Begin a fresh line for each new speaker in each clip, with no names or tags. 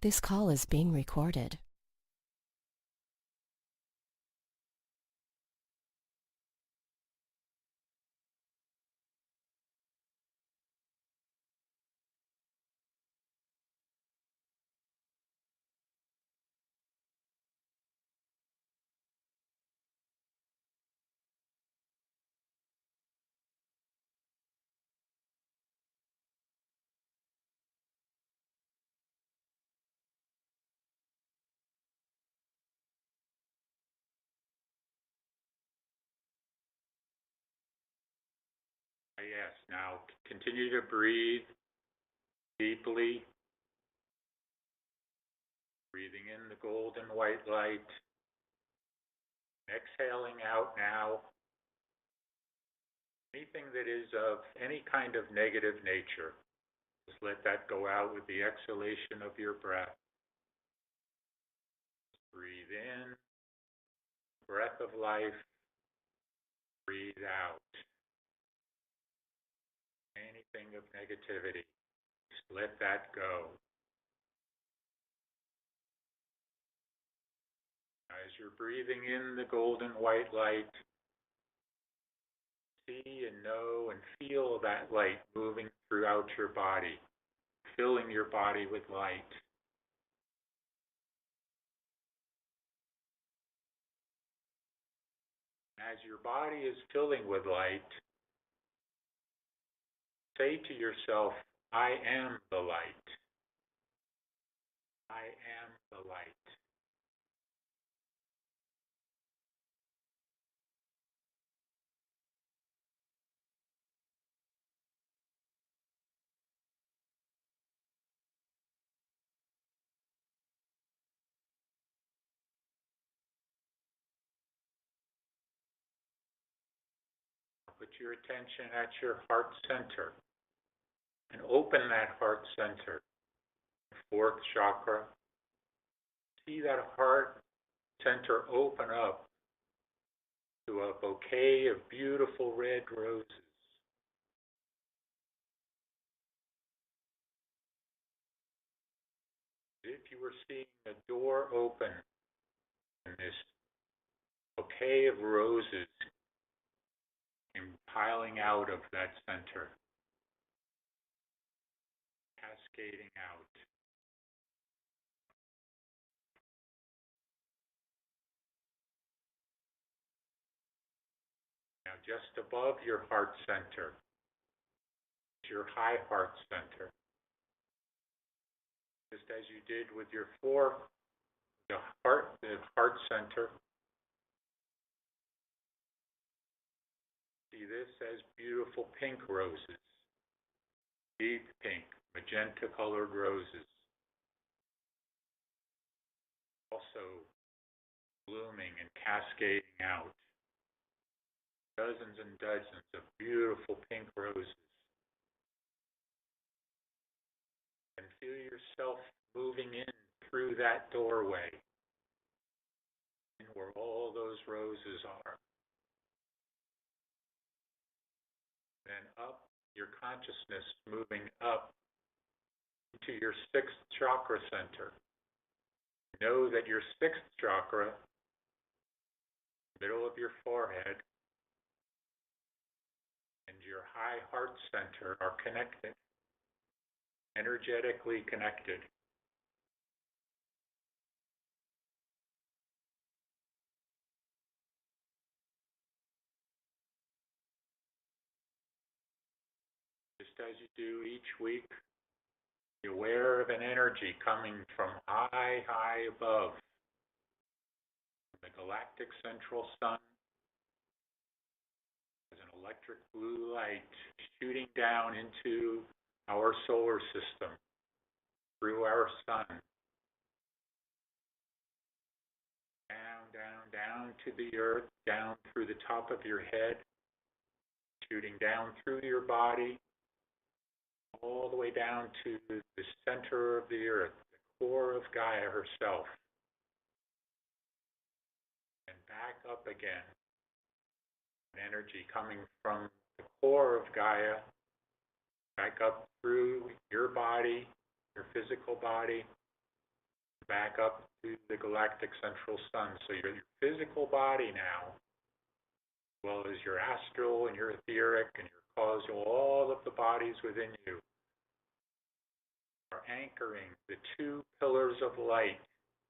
This call is being recorded.
Yes, now continue to breathe deeply, breathing in the golden white light, exhaling out now anything that is of any kind of negative nature. Just let that go out with the exhalation of your breath. Breathe in, breath of life, breathe out. Anything of negativity, just let that go. As you're breathing in the golden white light, see and know and feel that light moving throughout your body, filling your body with light. As your body is filling with light, say to yourself, I am the light. I am the light. Put your attention at your heart center and open that heart center, the fourth chakra. See that heart center open up to a bouquet of beautiful red roses. If you were seeing a door open and this bouquet of roses came piling out of that center, cascading out. Now just above your heart center is your high heart center. Just as you did with your the heart center. See this as beautiful pink roses, deep pink, magenta colored roses. Also blooming and cascading out. Dozens and dozens of beautiful pink roses. And feel yourself moving in through that doorway, and where all those roses are. Then up, your consciousness moving up into your sixth chakra center. Know that your sixth chakra, middle of your forehead, and your high heart center are connected, energetically connected. Just as you do each week, be aware of an energy coming from high, high above the galactic central sun. As an electric blue light shooting down into our solar system through our sun. Down, down, down to the earth, down through the top of your head, shooting down through your body, all the way down to the center of the earth, the core of Gaia herself, and back up again. An energy coming from the core of Gaia, back up through your body, your physical body, back up to the galactic central sun. So your physical body now, as well as your astral and your etheric and your causal, all of the bodies within you are anchoring the two pillars of light,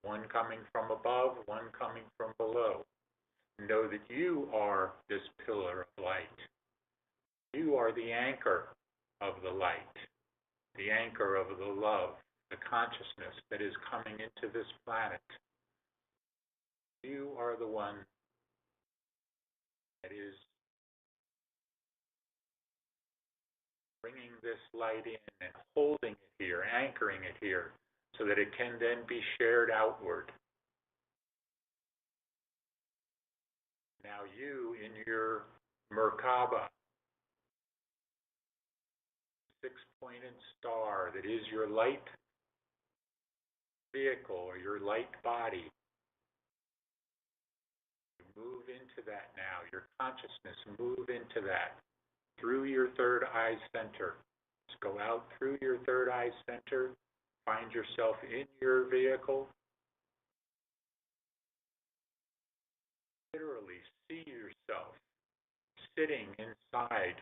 one coming from above, one coming from below. Know that you are this pillar of light. You are the anchor of the light, the anchor of the love, the consciousness that is coming into this planet. You are the one that is bringing this light in and holding it here, anchoring it here, so that it can then be shared outward. Now you, in your Merkaba, six-pointed star that is your light vehicle or your light body, move into that now. Your consciousness, move into that through your third eye center. Just go out through your third eye center. Find yourself in your vehicle. Literally see yourself sitting inside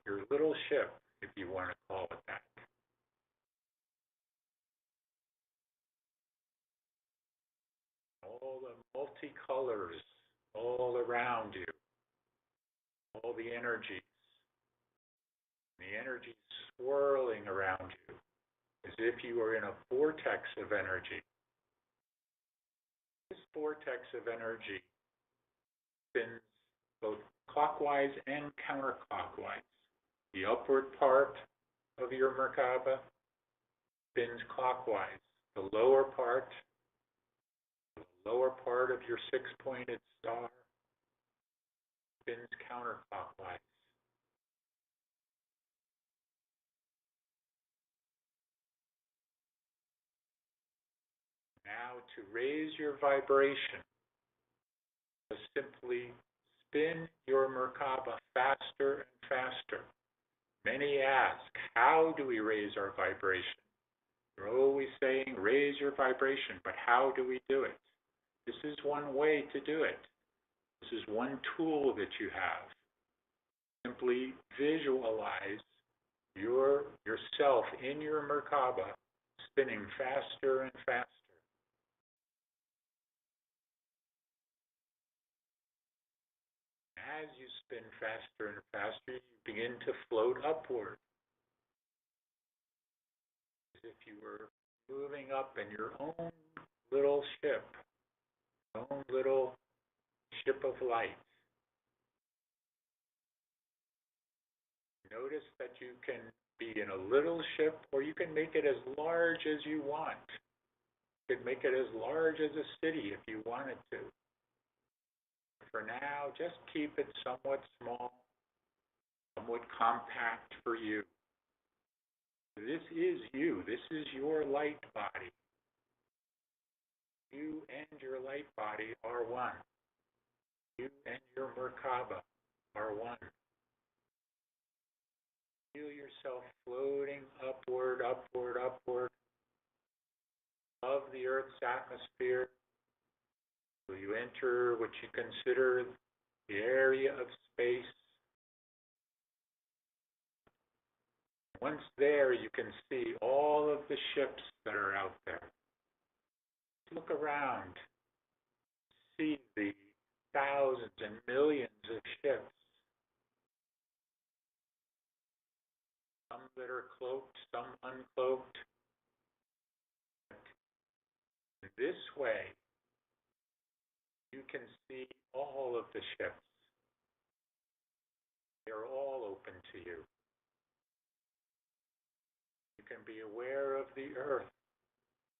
your little ship, if you want to call it that. All the multicolors all around you, all the energies swirling around you, as if you were in a vortex of energy. This vortex of energy spins both clockwise and counterclockwise. The upward part of your Merkaba spins clockwise. The lower part of your six-pointed star spins counterclockwise. Now, to raise your vibration, just simply spin your Merkaba faster and faster. Many ask, how do we raise our vibration? You're always saying, raise your vibration, but how do we do it? This is one way to do it. This is one tool that you have. Simply visualize yourself in your Merkaba spinning faster and faster. As you spin faster and faster, you begin to float upward, as if you were moving up in your own little ship, your own little ship of light. Notice that you can be in a little ship, or you can make it as large as you want. You can make it as large as a city if you wanted to. For now, just keep it somewhat small, somewhat compact for you. This is you. This is your light body. You and your light body are one. You and your Merkaba are one. Feel yourself floating upward, upward, upward, above the Earth's atmosphere. So you enter what you consider the area of space. Once there, you can see all of the ships that are out there. Look around. See the thousands and millions of ships. Some that are cloaked, some uncloaked. This way, you can see all of the ships. They are all open to you. You can be aware of the Earth,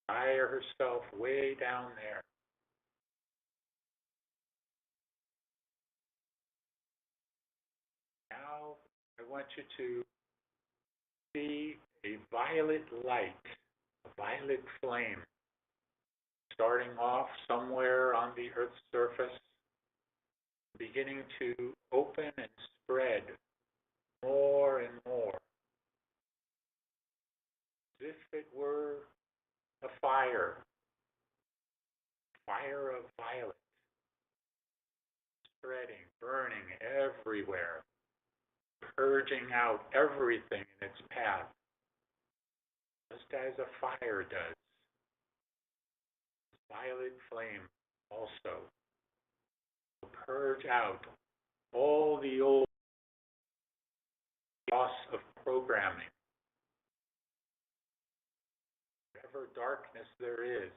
Gaia herself way down there. Now, I want you to see a violet light, a violet flame, starting off somewhere on the Earth's surface, beginning to open and spread more and more, as if it were a fire fire, fire of violet, spreading, burning everywhere, purging out everything in its path, just as a fire does. Violet flame also will purge out all the old loss of programming, whatever darkness there is.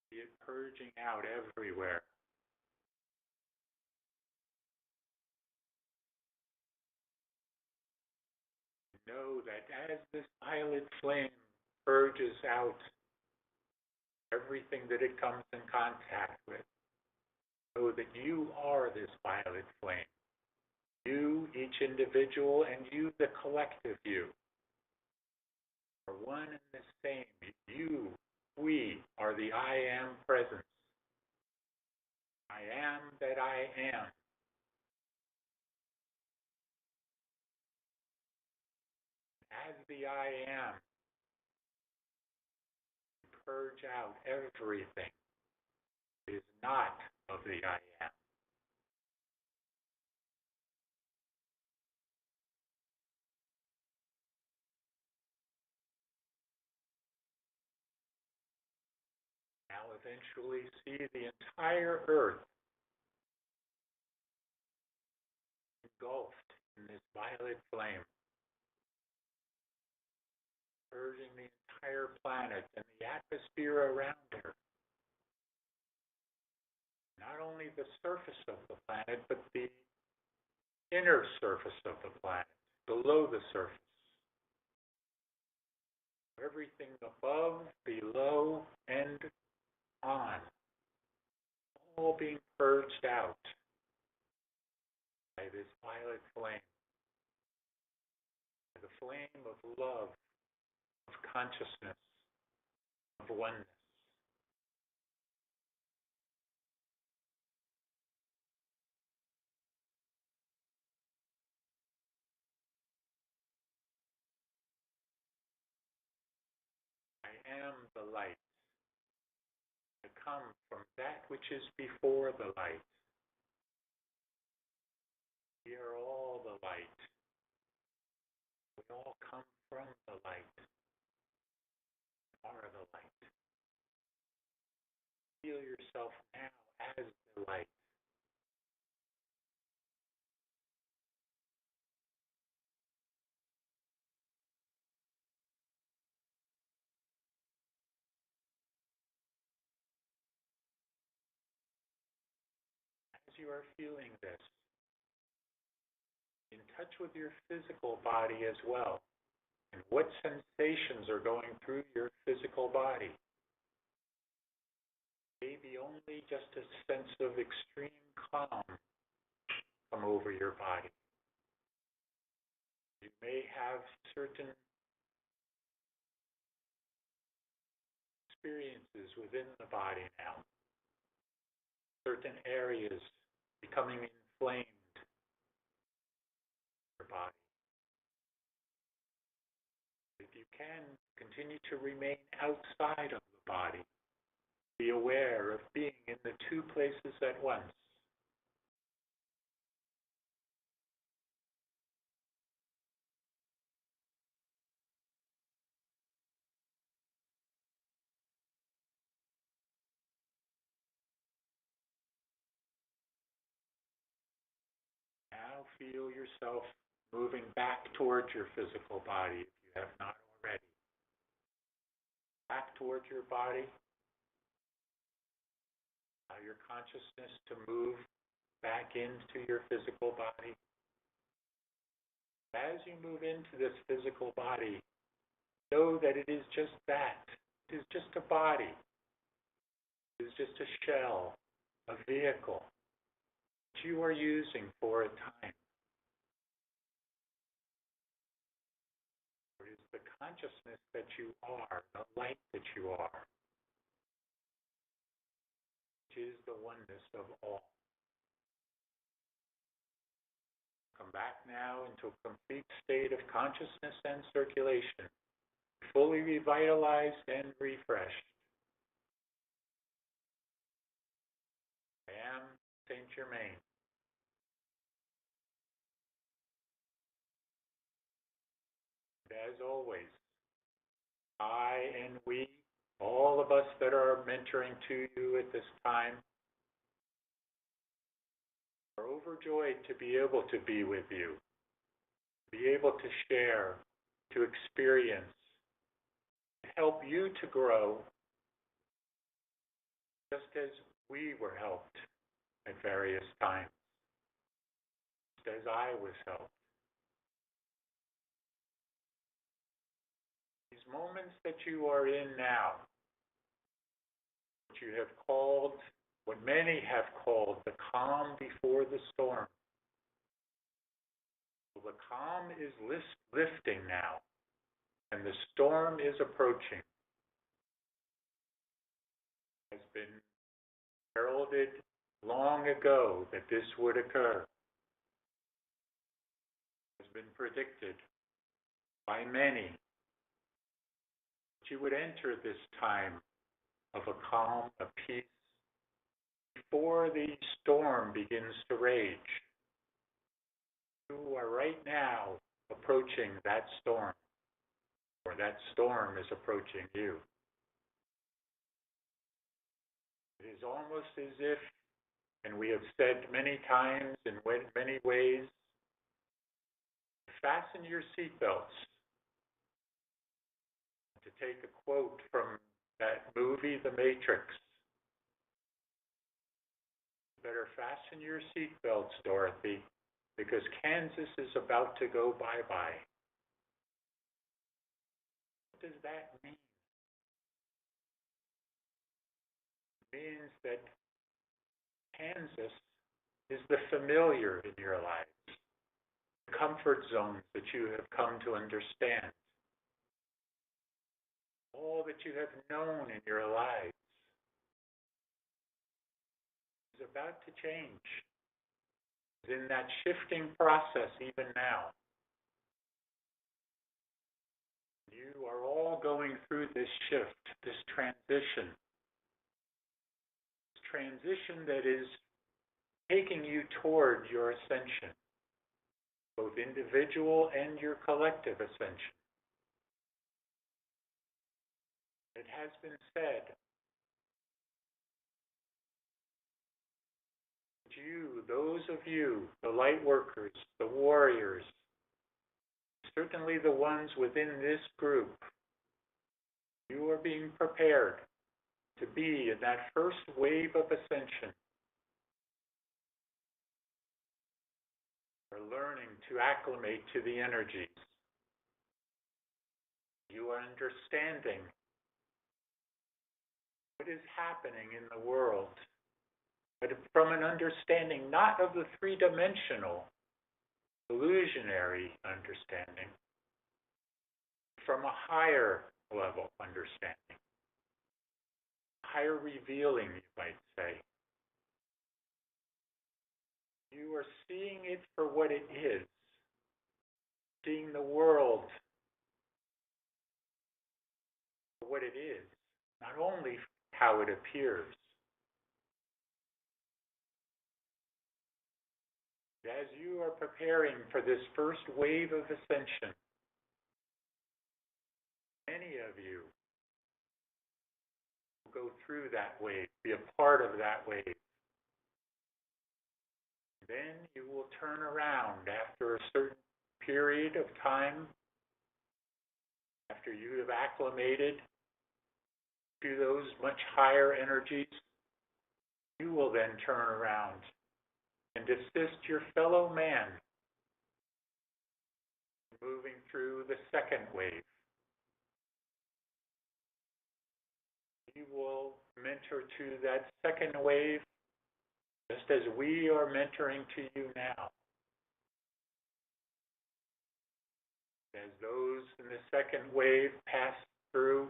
See it purging out everywhere. Know that as this violet flame purges out everything that it comes in contact with, know that you are this violet flame. You, each individual, and you, the collective you, are one and the same. You, we, are the I am presence. I am that I am. As the I am, purge out everything that is not of the I am. Now eventually see the entire earth engulfed in this violet flame, purging the entire planet and the atmosphere around her. Not only the surface of the planet, but the inner surface of the planet, below the surface. Everything above, below, and on, all being purged out by this violet flame, by the flame of love, of consciousness, of oneness. I am the light. I come from that which is before the light. We are all the light. We all come from the light. We are the light. Feel yourself now as the light. As you are feeling this, in touch with your physical body as well, and what sensations are going through your physical body. Maybe only just a sense of extreme calm come over your body. You may have certain experiences within the body now, certain areas becoming inflamed in your body. If you can, continue to remain outside of the body. Be aware of being in the two places at once. Now feel yourself moving back towards your physical body if you have not already. Back towards your body. Allow your consciousness to move back into your physical body. As you move into this physical body, know that it is just that. It is just a body. It is just a shell, a vehicle that you are using for a time. It is the consciousness that you are, the light that you are, which is the oneness of all. Come back now into a complete state of consciousness and circulation, fully revitalized and refreshed. I am Saint Germain. And as always, I and we, all of us that are mentoring to you at this time, are overjoyed to be able to be with you, to be able to share, to experience, to help you to grow, just as we were helped at various times, just as I was helped. These moments that you are in now, what you have called, what many have called the calm before the storm. Well, the calm is lifting now, and the storm is approaching. It has been heralded long ago that this would occur. It has been predicted by many that you would enter this time of a calm, a peace, before the storm begins to rage. You are right now approaching that storm, or that storm is approaching you. It is almost as if, and we have said many times in many ways, fasten your seatbelts. To take a quote from that movie, The Matrix, better fasten your seatbelts, Dorothy, because Kansas is about to go bye-bye. What does that mean? It means that Kansas is the familiar in your lives, the comfort zones that you have come to understand, all that you have known in your lives is about to change. It's in that shifting process even now. You are all going through this shift, this transition that is taking you toward your ascension, both individual and your collective ascension. It has been said that you, those of you, the light workers, the warriors, certainly the ones within this group, you are being prepared to be in that first wave of ascension. You're learning to acclimate to the energies. You are understanding what is happening in the world, but from an understanding not of the three-dimensional, illusionary understanding, from a higher level understanding, higher revealing, you might say. You are seeing it for what it is, seeing the world for what it is, not only how it appears. As you are preparing for this first wave of ascension, many of you will go through that wave, be a part of that wave. Then you will turn around after a certain period of time, after you have acclimated to those much higher energies. You will then turn around and assist your fellow man moving through the second wave. You will mentor to that second wave just as we are mentoring to you now. As those in the second wave pass through,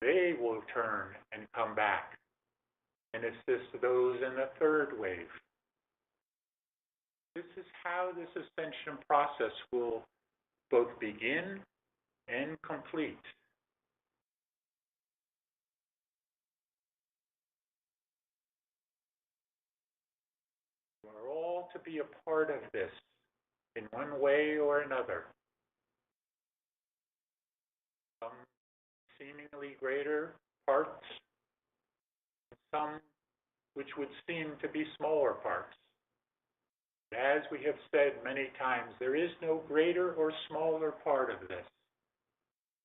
they will turn and come back and assist those in the third wave. This is how this ascension process will both begin and complete. We're all to be a part of this in one way or another. Some seemingly greater parts, some which would seem to be smaller parts. As we have said many times, there is no greater or smaller part of this.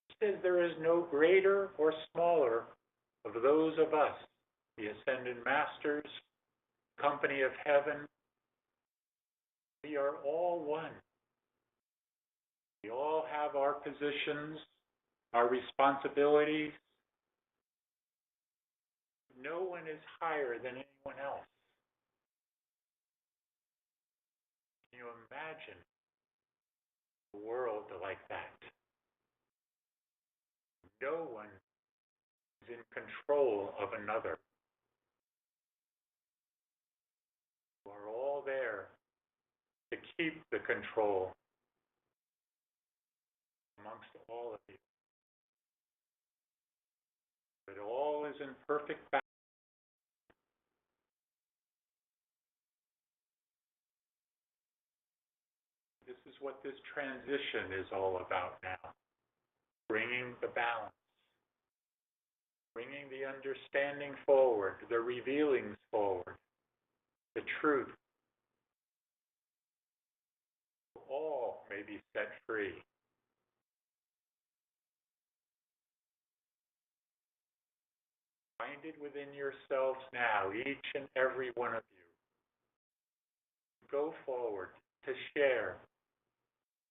It says there is no greater or smaller of those of us, the ascended masters, company of heaven. We are all one. We all have our positions, our responsibilities. No one is higher than anyone else. Can you imagine a world like that? No one is in control of another. We're all there to keep the control amongst all of you. But all is in perfect balance. This is what this transition is all about now. Bringing the balance. Bringing the understanding forward, the revealings forward, the truth. All may be set free. Find it within yourselves now, each and every one of you. Go forward to share,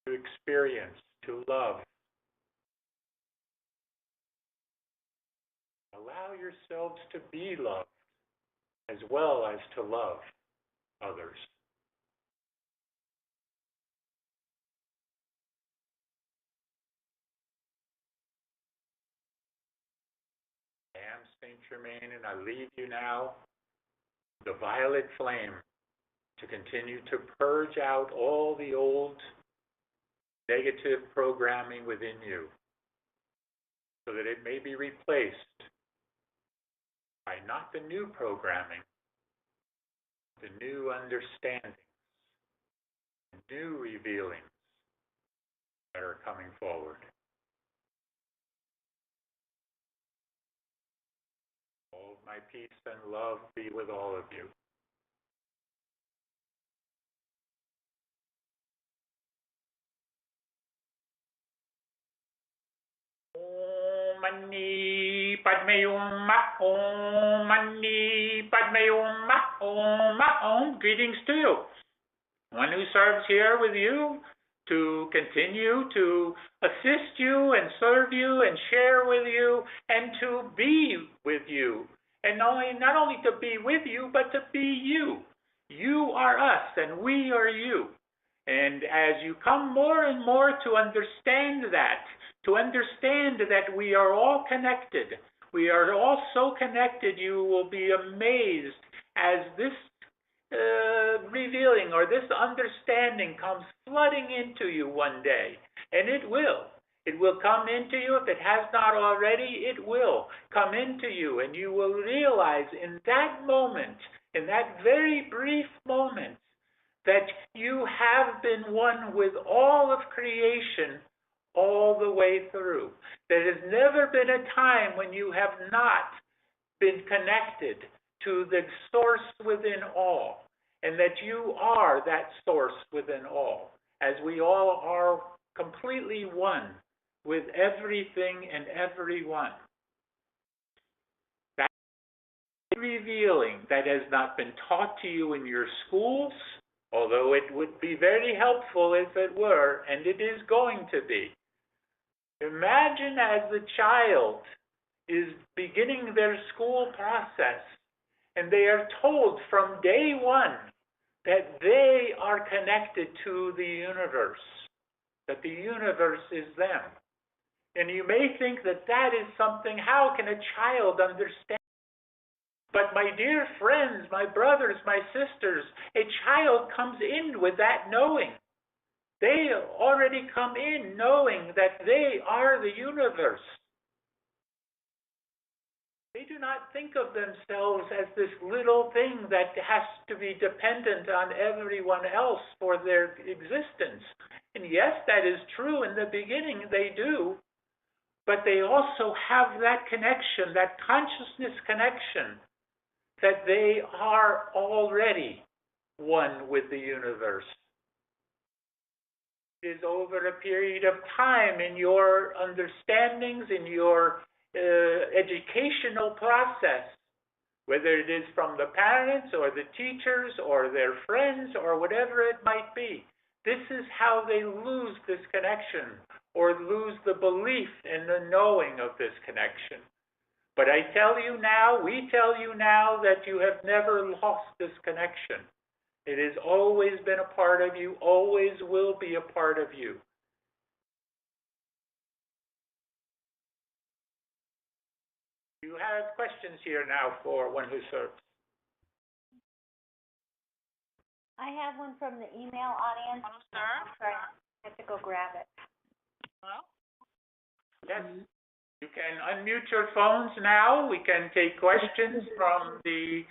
to experience, to love. Allow yourselves to be loved as well as to love others. I am Saint Germain, and I leave you now the violet flame to continue to purge out all the old negative programming within you so that it may be replaced by not the new programming, the new understandings, the new revealings that are coming forward. All of my peace and love be with all of you. Om Mani Padme Hum, Om Mani Padme Hum, Om. Greetings to you. One who serves here with you to continue to assist you and serve you and share with you and to be with you. And not only to be with you, but to be you. You are us and we are you. And as you come more and more to understand that we are all connected, we are all so connected, you will be amazed as this revealing or this understanding comes flooding into you one day. And it will. It will come into you. If it has not already, it will come into you. And you will realize in that moment, in that very brief moment, that you have been one with all of creation all the way through. There has never been a time when you have not been connected to the source within all, and that you are that source within all, as we all are completely one with everything and everyone. That revealing that has not been taught to you in your schools, although it would be very helpful if it were, and it is going to be. Imagine as the child is beginning their school process, and they are told from day one that they are connected to the universe, that the universe is them. And you may think that that is something, how can a child understand? But my dear friends, my brothers, my sisters, a child comes in with that knowing. They already come in knowing that they are the universe. They do not think of themselves as this little thing that has to be dependent on everyone else for their existence. And yes, that is true in the beginning, they do. But they also have that connection, that consciousness connection, that they are already one with the universe. It is over a period of time in your understandings, in your educational process, whether it is from the parents or the teachers or their friends or whatever it might be. This is how they lose this connection or lose the belief in the knowing of this connection. But I tell you now, we tell you now that you have never lost this connection. It has always been a part of you, always will be a part of you. You have questions here now for one who serves.
I have one from the email audience.
Hello, sir.
Sorry, I have to go grab it.
Hello?
Yes, you can unmute your phones now. We can take questions from the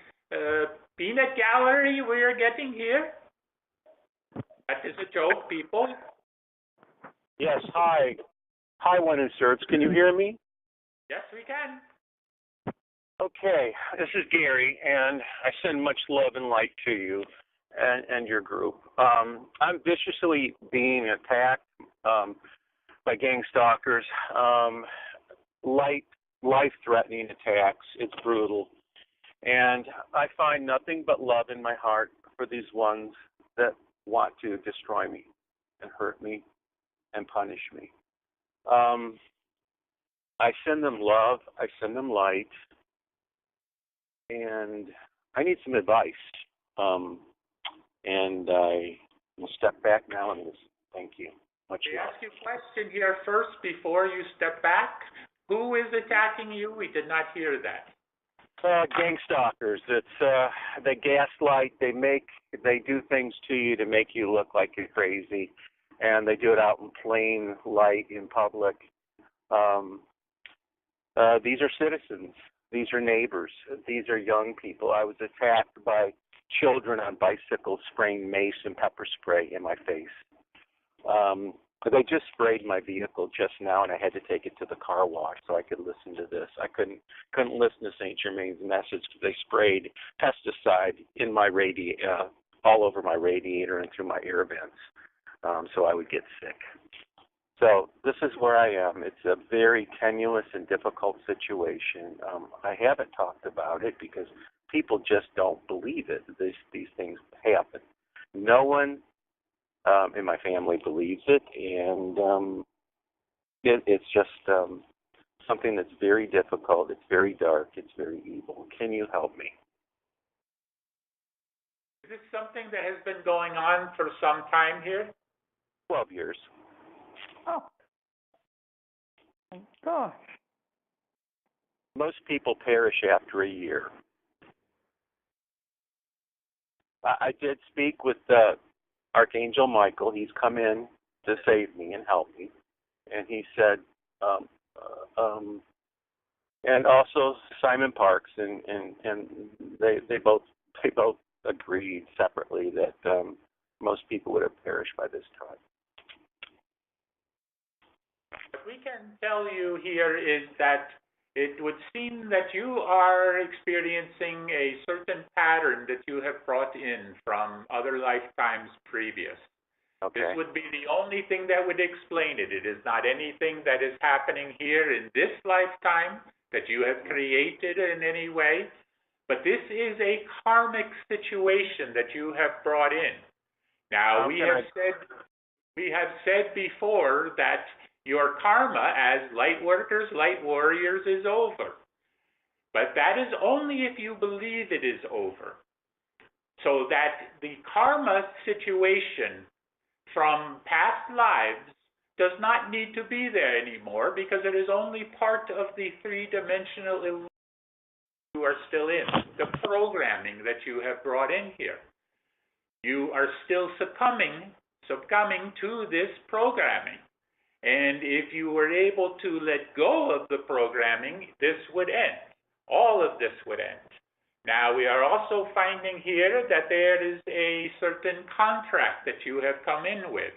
peanut gallery we are getting here. That is a joke, people.
Yes, hi. Hi, one who serves. Can you hear me?
Yes, we can.
Okay, this is Gary, and I send much love and light to you and your group. I'm viciously being attacked by gang stalkers, life-threatening attacks. It's brutal. And I find nothing but love in my heart for these ones that want to destroy me and hurt me and punish me. I send them love. I send them light. And I need some advice. And I will step back now and listen. Thank you. Much
We
love.
ask you a question here first before you step back. Who is attacking you? We did not hear that.
Gang stalkers. It's they gaslight. They do things to you to make you look like you're crazy, and they do it out in plain light in public. These are citizens. These are neighbors. These are young people. I was attacked by children on bicycles spraying mace and pepper spray in my face. They just sprayed my vehicle just now, and I had to take it to the car wash so I could listen to this. I couldn't listen to St. Germain's message because they sprayed pesticide in my all over my radiator and through my air vents, so I would get sick. So this is where I am. It's a very tenuous and difficult situation. I haven't talked about it because people just don't believe it. These things happen. No one in my family believes it, and it's just something that's very difficult. It's very dark. It's very evil. Can you help me?
Is this something that has been going on for some time here?
12 years.
Oh, my gosh.
Most people perish after a year. I did speak with Archangel Michael. He's come in to save me and help me, and he said, and also Simon Parks, and they both agreed separately that most people would have perished by this time.
What we can tell you here is that it would seem that you are experiencing a certain pattern that you have brought in from other lifetimes previous.
Okay.
This would be the only thing that would explain it. It is not anything that is happening here in this lifetime that you have created in any way, but this is a karmic situation that you have brought in. Now, we have said before that your karma as light workers, light warriors is over. But that is only if you believe it is over. So that the karma situation from past lives does not need to be there anymore because it is only part of the three-dimensional illusion you are still in, the programming that you have brought in here. You are still succumbing to this programming. And if you were able to let go of the programming, this would end. All of this would end. Now, we are also finding here that there is a certain contract that you have come in with.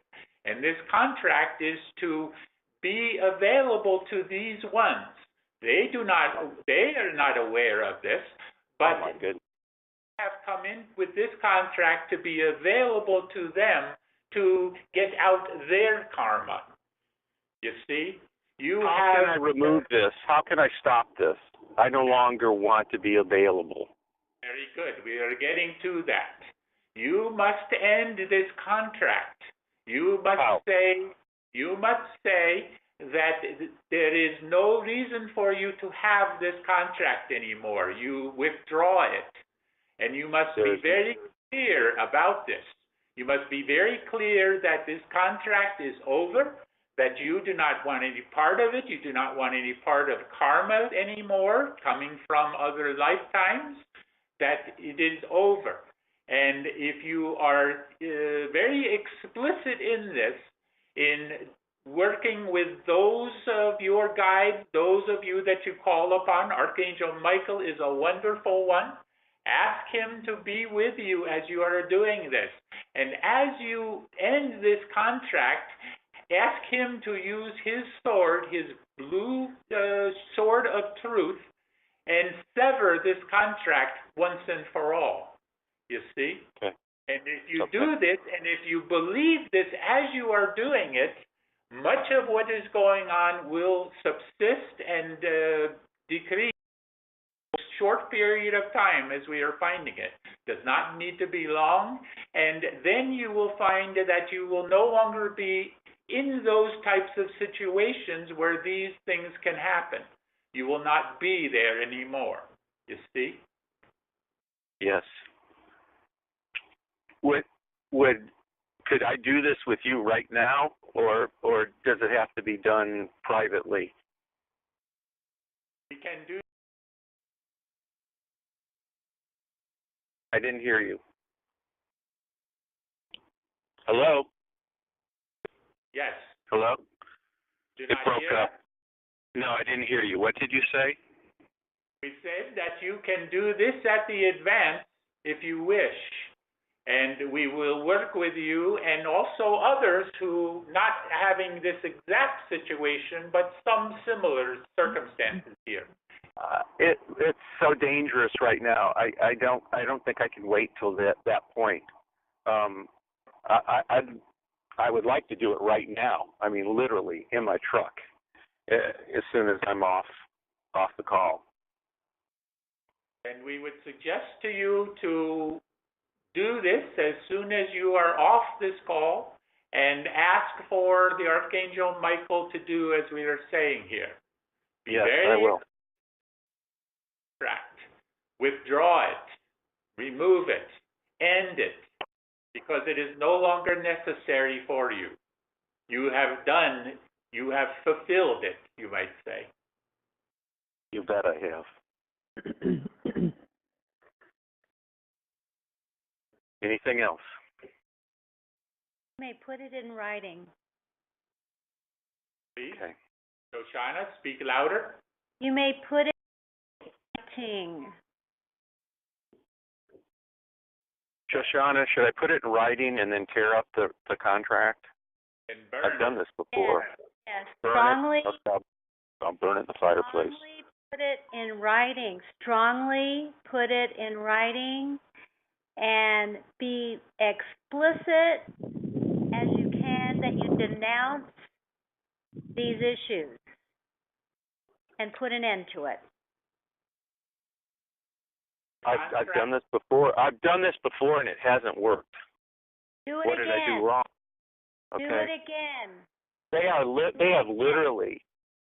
And this contract is to be available to these ones. They are not aware of this, but have come in with this contract to be available to them to get out their karma. You see?
How can I remove this? How can I stop this? I no longer want to be available.
Very good. We are getting to that. You must end this contract. You must say that there is no reason for you to have this contract anymore. You withdraw it. And you must be very clear about this. You must be very clear that this contract is over, that you do not want any part of it. You do not want any part of karma anymore coming from other lifetimes, that it is over. And if you are very explicit in this, in working with those of your guides, those of you that you call upon, Archangel Michael is a wonderful one. Ask him to be with you as you are doing this. And as you end this contract, ask him to use his sword, his blue sword of truth, and sever this contract once and for all. You see?
Okay.
And if you do this, and if you believe this as you are doing it, much of what is going on will subsist and decrease in a short period of time as we are finding it. Does not need to be long, and then you will find that you will no longer be in those types of situations where these things can happen. You will not be there anymore. You see?
Yes. Could I do this with you right now, or does it have to be done privately?
We can do.
I didn't hear you. Hello?
Yes.
Hello?
Do
It
not
broke
hear
up.
us?
No, I didn't hear you. What did you say?
We said that you can do this at the advance if you wish. And we will work with you and also others who, not having this exact situation, but some similar circumstances here.
It's so dangerous right now. I don't think I can wait till that point. I would like to do it right now. I mean, literally in my truck, as soon as I'm off the call.
And we would suggest to you to do this as soon as you are off this call and ask for the Archangel Michael to do as we are saying here.
Yes, I will.
Withdraw it, remove it, end it, because it is no longer necessary for you. You have fulfilled it, you might say.
You bet I have. Anything else?
You may put it in writing.
Please.
Okay.
Shoshana, speak louder.
You may put it in writing.
Shoshana, should I put it in writing and then tear up the contract?
And burn
I've done this before.
Yes.
Burn
Strongly.
it? I'll burn it in the fireplace.
Strongly put it in writing. Strongly put it in writing, and be explicit as you can that you denounce these issues and put an end to it.
I've done this before. I've done this before and it hasn't worked.
Do it
What
again.
did I do wrong? Okay.
Do it again.
They have literally,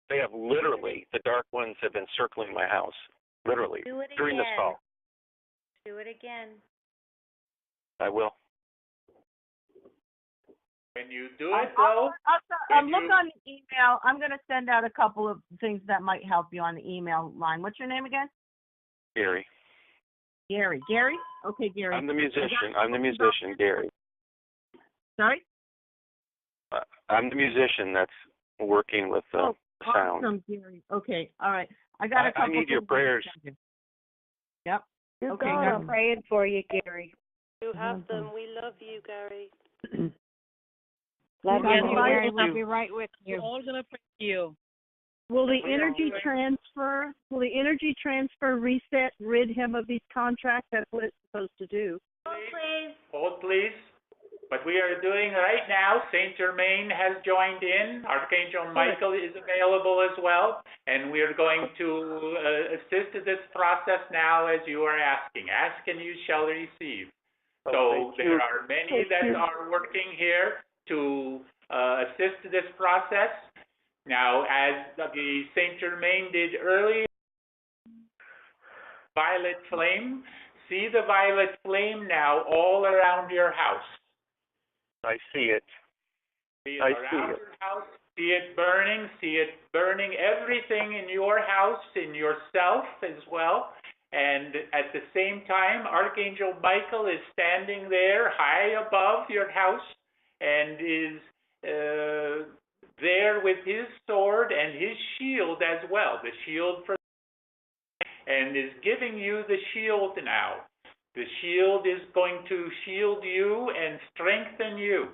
the dark ones have been circling my house, literally,
Do it
during this
again.
call.
Do it again.
I will.
When you do it, though,
look on the email. I'm going to send out a couple of things that might help you on the email line. What's your name again?
Gary.
Gary. Gary? Okay, Gary.
I'm the musician, Gary.
Sorry?
I'm the musician that's working with the sound.
Awesome, Gary. Okay, all right. I got a couple
I need your
things
prayers.
to tell you. Yep.
You're
Okay,
God,
now-
I'm praying for you, Gary.
You have them. We love you, Gary.
Love
Yes,
you,
Gary,
Gary.
we'll be right with you.
We're all gonna pray for you.
Will the energy transfer reset rid him of these contracts? That's what it's supposed to do.
Please.
Hold, please. What we are doing right now, Saint Germain has joined in. Archangel Michael is available as well, and we are going to assist in this process now as you are asking. Ask and you shall receive. So there are many that are working here to assist this process. Now, as the Saint Germain did earlier, violet flame, see the violet flame now all around your house.
I see it.
See it
I
around
see it.
your house, see it burning everything in your house, in yourself as well. And at the same time, Archangel Michael is standing there high above your house and is there with his sword and his shield as well, the shield for, and is giving you the shield now. The shield is going to shield you and strengthen you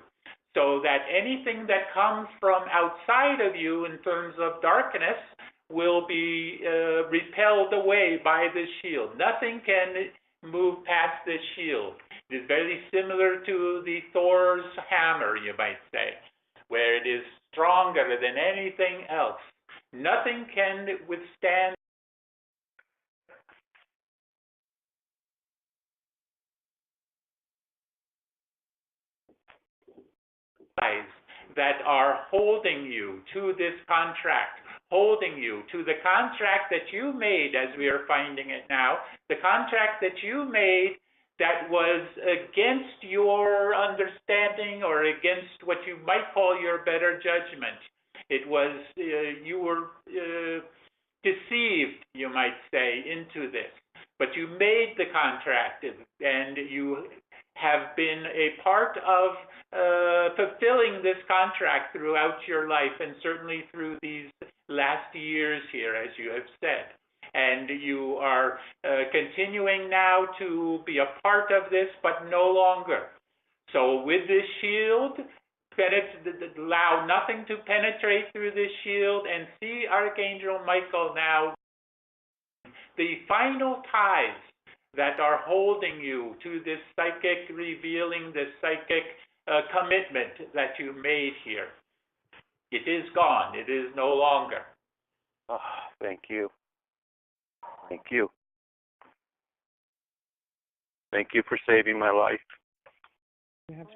so that anything that comes from outside of you in terms of darkness will be repelled away by the shield. Nothing can move past the shield. It is very similar to the Thor's hammer, you might say, where it is stronger than anything else. Nothing can withstand that are holding you to this contract, holding you to the contract that you made, as we are finding it now, the contract that you made that was against your understanding or against what you might call your better judgment. It was, you were deceived, you might say, into this. But you made the contract, and you have been a part of fulfilling this contract throughout your life, and certainly through these last years here, as you have said. And you are continuing now to be a part of this, but no longer. So with this shield, allow nothing to penetrate through this shield, and see Archangel Michael now, the final ties that are holding you to this psychic revealing, this psychic commitment that you made here. It is gone. It is no longer.
Oh, thank you. Thank you. Thank you for saving my life.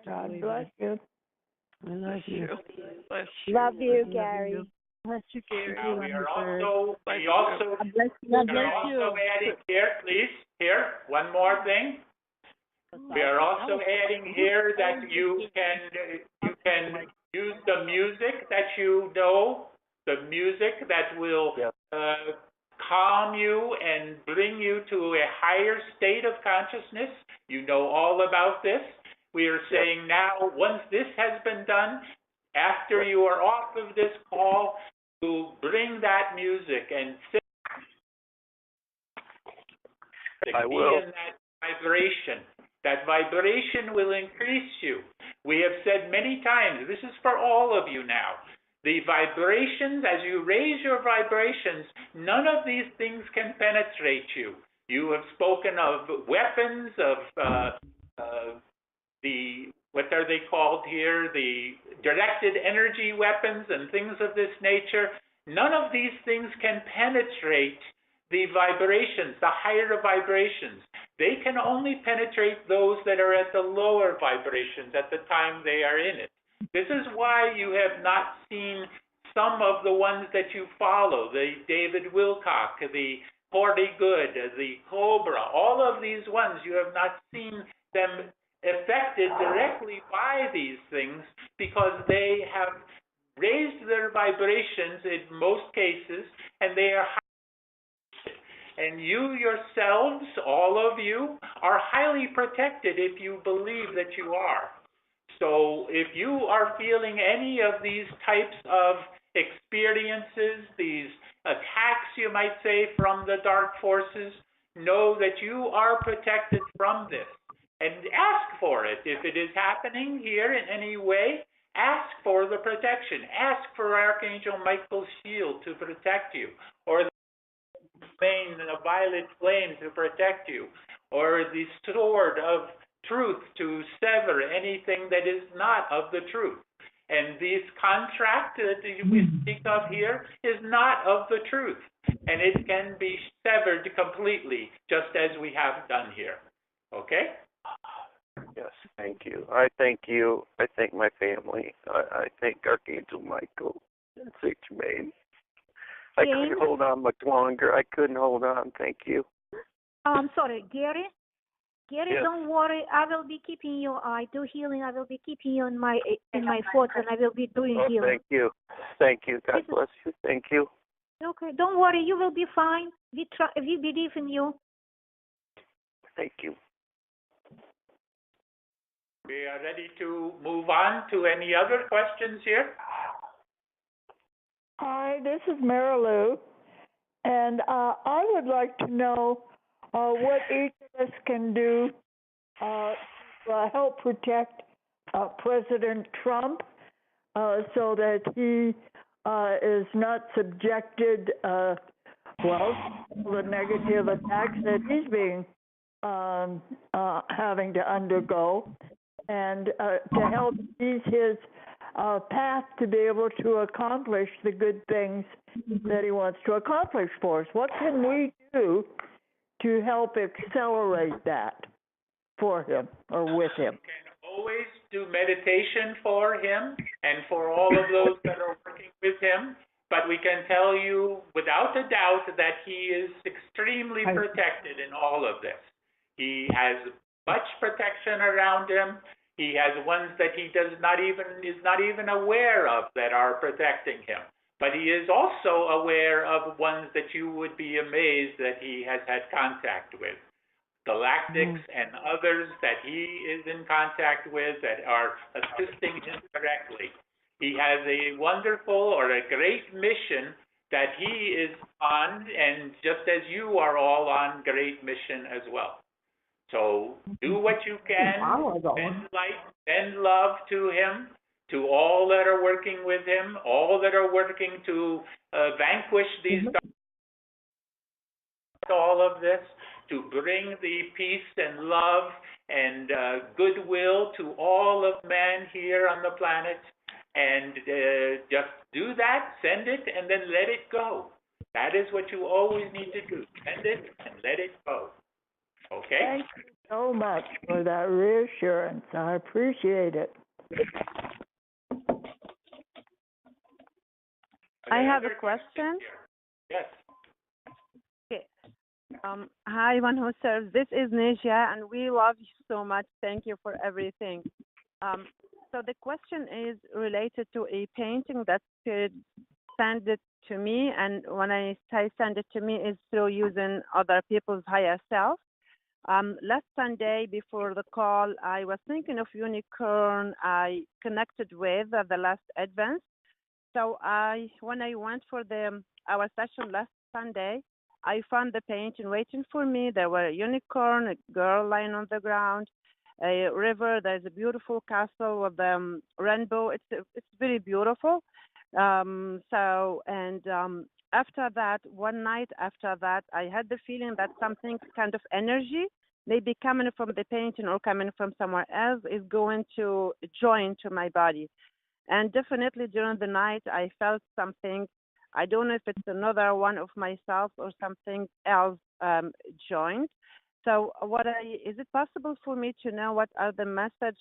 God bless you.
I love you.
Love you, Gary.
Bless you, Gary.
Now we are also
Bless you.
adding here, please, here, one more thing. We are also adding here that you can use the music that you know, the music that will calm you and bring you to a higher state of consciousness. You know all about this. We are saying now, once this has been done, after you are off of this call, to bring that music and sit.
I will.
Be in that vibration. That vibration will increase you. We have said many times, this is for all of you now. The vibrations, as you raise your vibrations, none of these things can penetrate you. You have spoken of weapons, of what are they called here? The directed energy weapons and things of this nature. None of these things can penetrate the vibrations, the higher vibrations. They can only penetrate those that are at the lower vibrations at the time they are in it. This is why you have not seen some of the ones that you follow, the David Wilcock, the Horty Good, the Cobra, all of these ones, you have not seen them affected directly by these things because they have raised their vibrations in most cases, and they are high. And you yourselves, all of you, are highly protected if you believe that you are. So if you are feeling any of these types of experiences, these attacks, you might say, from the dark forces, know that you are protected from this. And ask for it. If it is happening here in any way, ask for the protection. Ask for Archangel Michael's shield to protect you, or the violet flame to protect you, or the sword of truth to sever anything that is not of the truth. And this contract that we speak of here is not of the truth, and it can be severed completely, just as we have done here. Okay?
Yes, thank you. I thank you. I thank my family. I thank Archangel Michael and Saint Germain. I couldn't hold on much longer. I couldn't hold on. Thank you.
Sorry, Gary. Gary,
Yes.
don't worry. I will be keeping you. I do healing. I will be keeping you in my thoughts, and I will be doing
Oh,
healing.
thank you. Thank you. God bless you. Thank you.
Okay, don't worry. You will be fine. We believe in you.
Thank you.
We are ready to move on to any other questions here.
Hi, this is Marilou, and I would like to know what each of us can do to help protect President Trump so that he is not subjected, to the negative attacks that he's being having to undergo, and to help ease his path to be able to accomplish the good things that he wants to accomplish for us. What can we do to help accelerate that for him or with him?
You can always do meditation for him and for all of those that are working with him, but we can tell you without a doubt that he is extremely protected in all of this. He has much protection around him. He has ones that he is not even aware of that are protecting him. But he is also aware of ones that you would be amazed that he has had contact with. Galactics and others that he is in contact with that are assisting him directly. He has a wonderful or a great mission that he is on, and just as you are all on great mission as well. So do what you can, send light, send love to him, to all that are working with him, all that are working to vanquish these all of this, to bring the peace and love and goodwill to all of man here on the planet. And just do that, send it, and then let it go. That is what you always need to do. Send it and let it go. Okay?
Thank you so much for that reassurance. I appreciate it.
I have a question.
Yes.
Okay. Hi, one who serves. This is Neja, and we love you so much. Thank you for everything. So the question is related to a painting that Spirit sent it to me, and when I say send it to me, is through using other people's higher self. Last Sunday before the call, I was thinking of unicorn I connected with at the last Advent. So when I went for our session last Sunday, I found the painting waiting for me. There were a unicorn, a girl lying on the ground, a river. There's a beautiful castle with the rainbow. It's very beautiful. After that, one night after that, I had the feeling that something kind of energy, maybe coming from the painting or coming from somewhere else, is going to join to my body. And definitely during the night, I felt something. I don't know if it's another one of myself or something else joined. So is it possible for me to know what are the message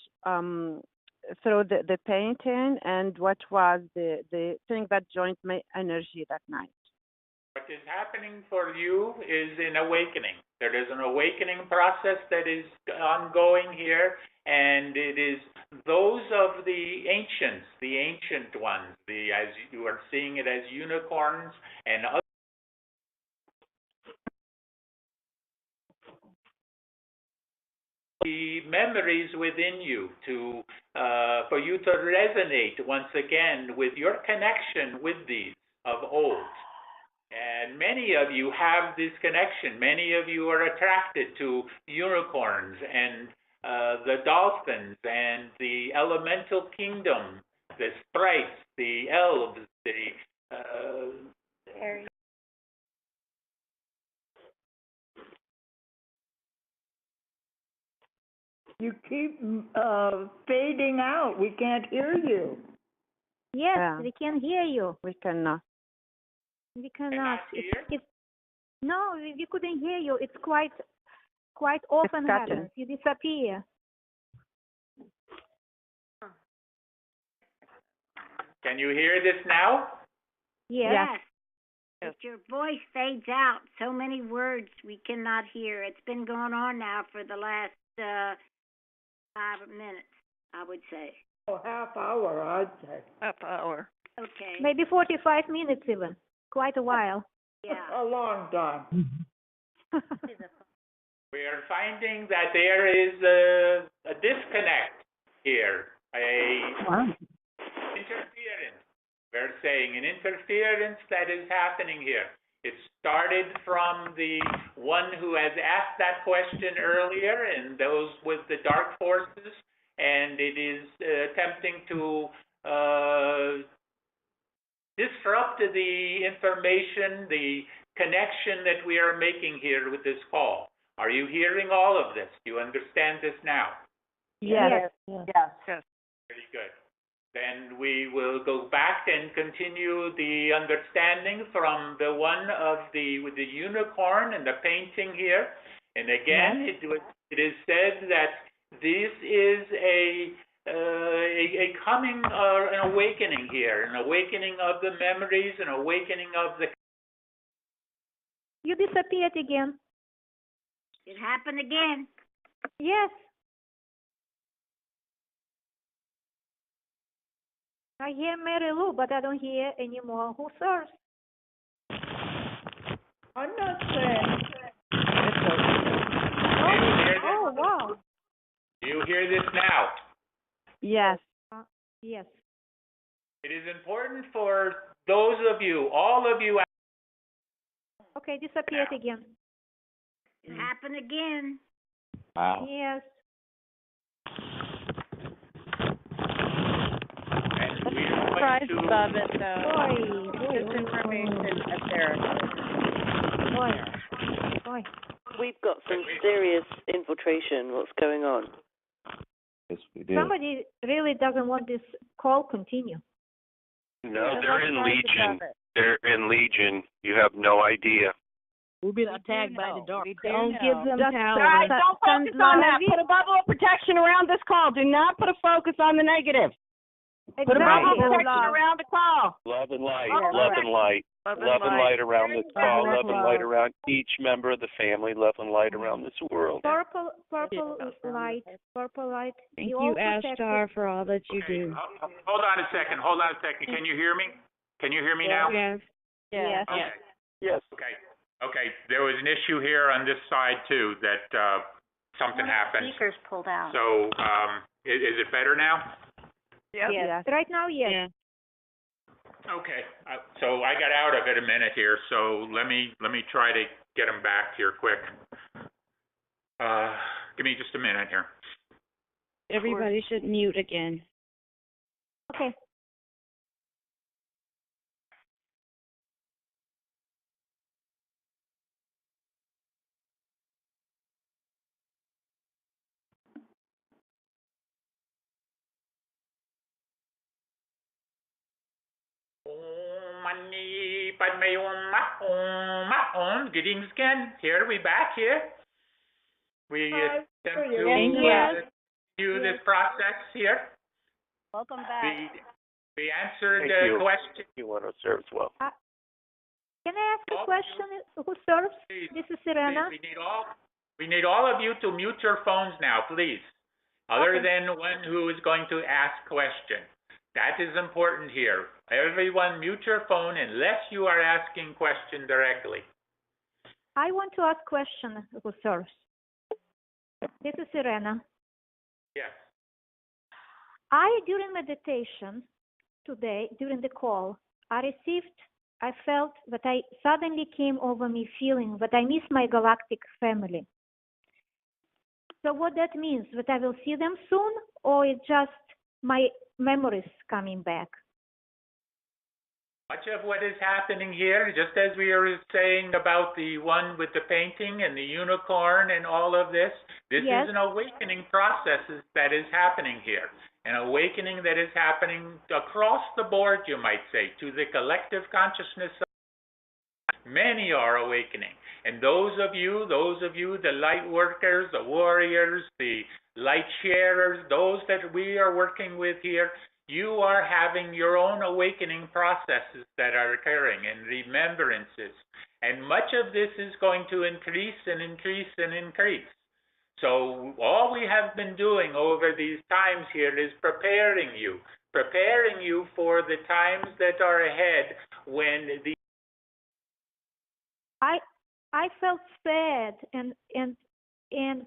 through the painting, and what was the thing that joined my energy that night?
What is happening for you is an awakening. There is an awakening process that is ongoing here, and it is those of the ancient ones, as you are seeing it as unicorns and other the memories within you, to for you to resonate once again with your connection with these of old. And many of you have this connection. Many of you are attracted to unicorns and the dolphins and the elemental kingdom, the sprites, the elves, the
You keep fading out. We can't hear you.
Yes,
Yeah.
we can hear you.
We cannot.
We cannot.
hear?
No, we couldn't hear you. It's quite often
cutting.
happens. You disappear.
Can you hear this now?
Yes.
Yes.
If your voice fades out, so many words we cannot hear. It's been going on now for the last 5 minutes, I would say.
Oh, half hour, I'd say.
Half hour.
Okay.
Maybe 45 minutes even. Quite a while.
Yeah.
A long time.
We are finding that there is a disconnect here, interference. We're saying an interference that is happening here. It started from the one who has asked that question earlier, and those with the dark forces, and it is attempting to disrupt the information, the connection that we are making here with this call. Are you hearing all of this? Do you understand this now?
Yes.
Yes.
Very good. Then we will go back and continue the understanding from the one with the unicorn and the painting here. And again, it is said that this is a coming, an awakening here, an awakening of the memories, an awakening of the.
You disappeared again.
It happened again.
Yes. I hear Mary Lou, but I don't hear any more who serves.
I'm not saying.
Oh, wow.
Do you hear this now?
Yes.
Yes.
It is important for those of you, all of you.
Okay, disappeared again.
It happened again.
Wow.
Yes.
And we are
Surprised
going to.
about it, though.
Boy,
Disinformation up there.
boy.
We've got some serious infiltration. What's going on?
Yes, we do.
Somebody really doesn't want this call continue.
No, they're in Legion. They're in Legion. You have no idea.
We've been attacked by the dark.
Don't give them power.
Guys,
Don't focus on that. Put a bubble of protection around this call. Do not put a focus on the negative. Put a bubble of protection around the call.
Love and light.
Oh,
Love
right.
and light. Love and light around this call. Love and light around each member of the family. Love and light around this world.
Purple light.
Thank
You
you,
all protected.
Ashtar, for all that you
Okay,
do.
hold on a second. Can you hear me? Can you hear me now?
Yes.
Yes.
Okay.
Yes.
Okay. There was an issue here on this side too that something happened.
Speakers pulled out.
So is it better now?
Yes. Right now, yes.
Yeah.
Okay. So I got out of it a minute here. So let me try to get them back here quick. Give me just a minute here.
Everybody should mute again.
Okay.
Mani Padme Om. Greetings again. Here we back here. We attempt to do this process here.
Welcome back.
We answered
Thank
the
you.
question.
You want to serve as well.
Can I ask a question? Who serves?
Please,
This is Serena.
we need all of you to mute your phones now, please. Other than one who is going to ask question. That is important here. Everyone mute your phone unless you are asking question directly.
I want to ask question. Who serves? This is Serena.
Yes.
During meditation today, during the call, I felt that I suddenly came over me feeling that I miss my galactic family. So what that means, that I will see them soon, or it's just my memories coming back?
Much of what is happening here, just as we were saying about the one with the painting and the unicorn and all of this, this
Yes.
is an awakening process that is happening here. An awakening that is happening across the board, you might say, to the collective consciousness. Many are awakening. And those of you, the light workers, the warriors, the light sharers, those that we are working with here, you are having your own awakening processes that are occurring and remembrances. And much of this is going to increase and increase and increase. So all we have been doing over these times here is preparing you for the times that are ahead when the
I felt sad and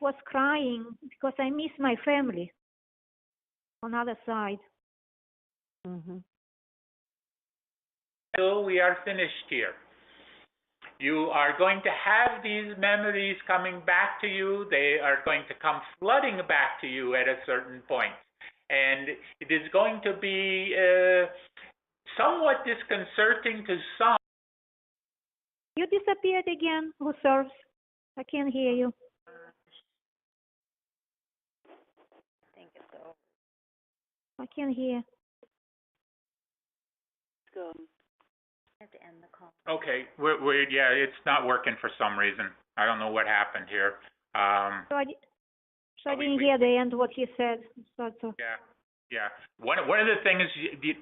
was crying because I miss my family on the other side.
Until we are finished here. You are going to have these memories coming back to you. They are going to come flooding back to you at a certain point. And it is going to be somewhat disconcerting to some.
You disappeared again, who serves? I can't hear you. I can't hear.
Go.
Have to end the call.
Okay, yeah, it's not working for some reason. I don't know what happened here.
So I didn't hear the end what he said. So.
Yeah. One of the things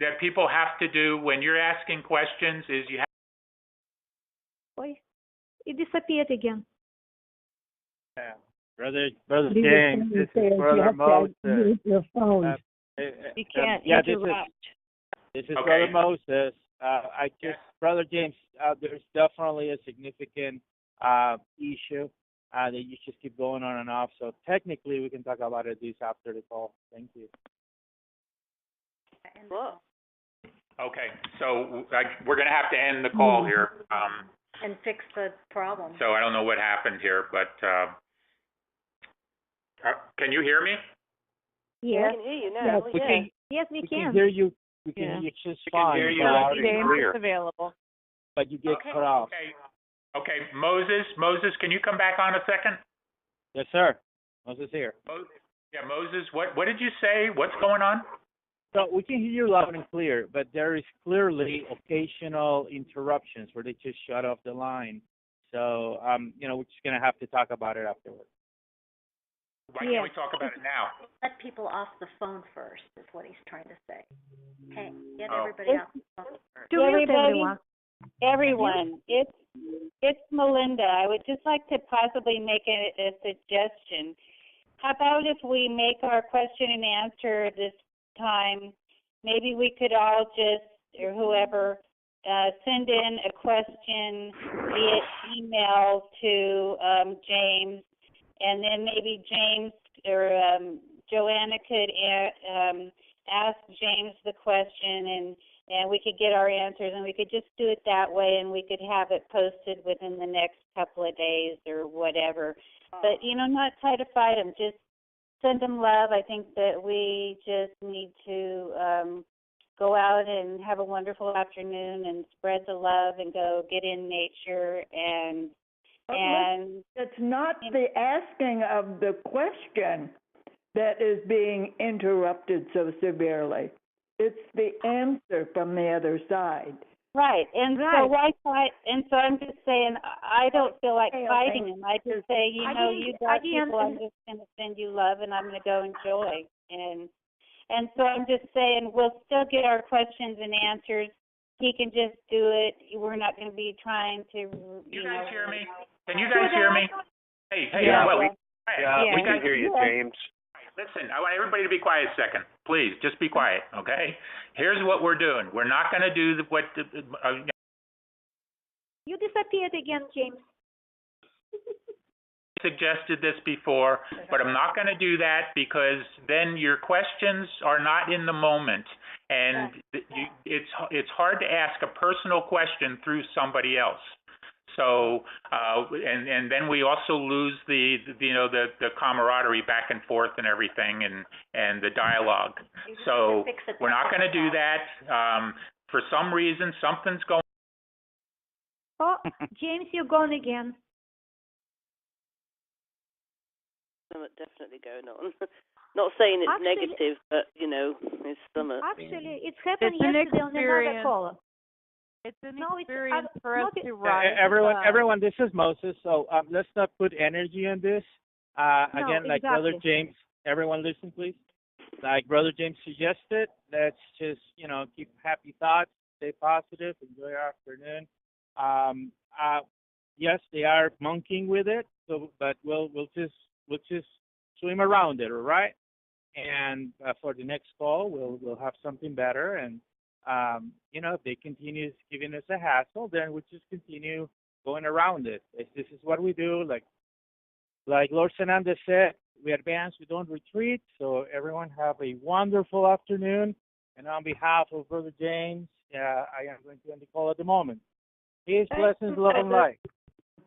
that people have to do when you're asking questions is you have.
Boy, it disappeared again.
Yeah. Brother James, this is Brother Moses.
Your phone.
You can't
yeah,
interrupt.
This is
Okay.
Brother Moses. Brother James, there's definitely a significant issue that you just keep going on and off. So technically, we can talk about it this after the call. Thank you.
Whoa.
Okay, so we're going to have to end the call here.
And fix the problem.
So I don't know what happened here, but can you hear me?
Yes.
I can hear you now.
Yes, we
We
can.
can hear you. We can hear you just fine.
hear you
loud
loud
and
and
clear.
James is available.
But you get cut off.
Okay, Moses, can you come back on a second?
Yes, sir. Moses here.
Moses, what did you say? What's going on?
So we can hear you loud and clear, but there is clearly occasional interruptions where they just shut off the line. So, we're just going to have to talk about it afterwards.
Why can't we talk about it now?
Let people off the phone first, is what he's trying to say. Hey, get
Oh.
everybody off the phone first.
To mute
Everyone, it's Melinda. I would just like to possibly make a suggestion. How about if we make our question and answer this time, maybe we could all just, or whoever, send in a question via email to James, and then maybe James or Joanna could ask James the question, and we could get our answers, and we could just do it that way, and we could have it posted within the next couple of days or whatever. But, not try to fight them, just send them love. I think that we just need to go out and have a wonderful afternoon and spread the love and go get in nature and
It's not the asking of the question that is being interrupted so severely. It's the answer from the other side.
Right. So why fight? And so I'm just saying, I don't feel like fighting him. I just say, you got people, I'm just going to send you love, and I'm going to go enjoy. And so I'm just saying, we'll still get our questions and answers. He can just do it. We're not going to be trying to,
You guys hear me? Can you guys hear me? Hey,
we can hear you, James.
Listen, I want everybody to be quiet a second. Please, just be quiet, okay? Here's what we're doing. We're not going to do
You disappeared again, James.
suggested this before, but I'm not going to do that because then your questions are not in the moment, and it's hard to ask a personal question through somebody else. So, and then we also lose the camaraderie back and forth and everything, and the dialogue. So we're not going to do that. For some reason, something's going.
Oh, James, you're gone again.
Something definitely going on. Not saying it's
Actually,
negative, but it's something.
Actually, it's happened
It's an
yesterday on another
experience.
call.
It's an
No, it's
experience for us
not
to write.
Everyone, this is Moses. So let's not put energy on this.
No,
Again, like Brother
exactly.
James, everyone listen, please. Like Brother James suggested, let's just keep happy thoughts, stay positive, enjoy our afternoon. Yes, they are monkeying with it, but we'll just swim around it, all right? And for the next call, we'll have something better. And if they continue giving us a hassle, then we'll just continue going around it. This is what we do. Like Lord Sananda said, we advance, we don't retreat. So everyone have a wonderful afternoon. And on behalf of Brother James, I am going to end the call at the moment. Peace, blessings, love, and light.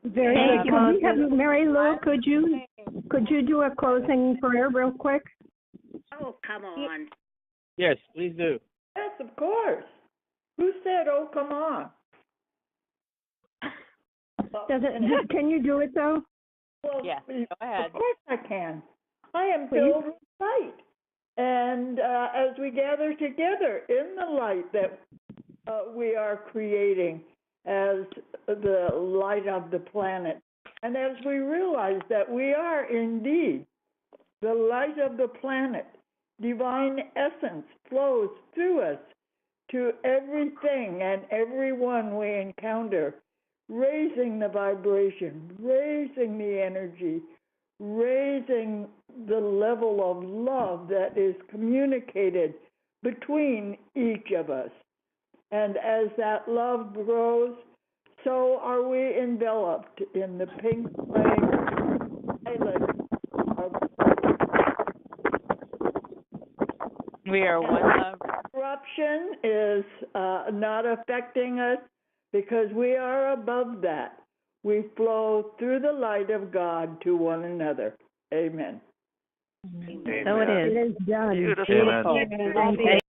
Very
Thank
good.
you,
Can we have Mary Lou? Could you do a closing prayer real quick?
Oh, come on.
Yes, please do.
Yes, of course. Who said, "Oh, come on"?
Can you do it though?
Well,
Yes, go ahead.
Of course I can. I am filled with light. And as we gather together in the light that we are creating as the light of the planet, and as we realize that we are indeed the light of the planet, divine essence flows through us to everything and everyone we encounter, raising the vibration, raising the energy, raising the level of love that is communicated between each of us. And as that love grows, so are we enveloped in the pink flame island of
We are one love.
corruption is not affecting us because we are above that. We flow through the light of God to one another. Amen.
So it is.
It is done.
Beautiful.
Beautiful.
Amen.
Thank you.